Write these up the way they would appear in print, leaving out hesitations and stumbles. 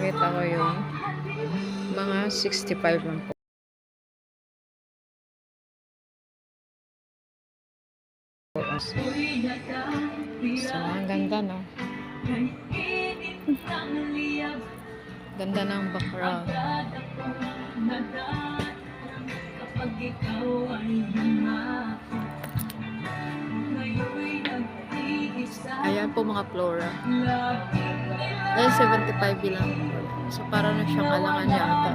Nakita ko yung mga 65 lang po. So, ang ganda, no? Ganda ng background. Ayan po mga flora. Ayan, 75 lang. So, para na siyang alangan yata.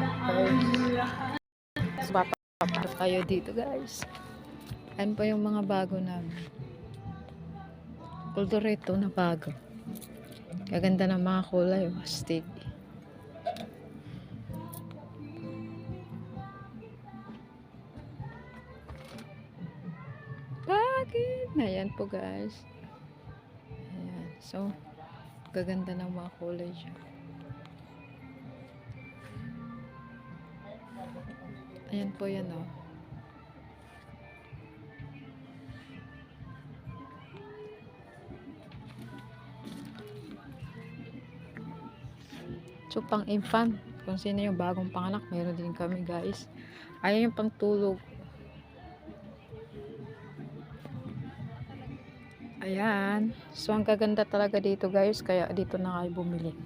So, papapar tayo dito, guys. Ayan po yung mga bago namin. Kulturito na bago. Kaganda ng mga kulay. Astig. Bakit? Ayan po, guys. Ayan. So, gaganda ng mga kulay siya. Ayan po yan, oh. So, pang infant, kung sino yung bagong panganak, meron din kami, guys. Ayan yung pangtulog. Ayan. So, ang gaganda talaga dito, guys. Kaya dito na kayo bumili.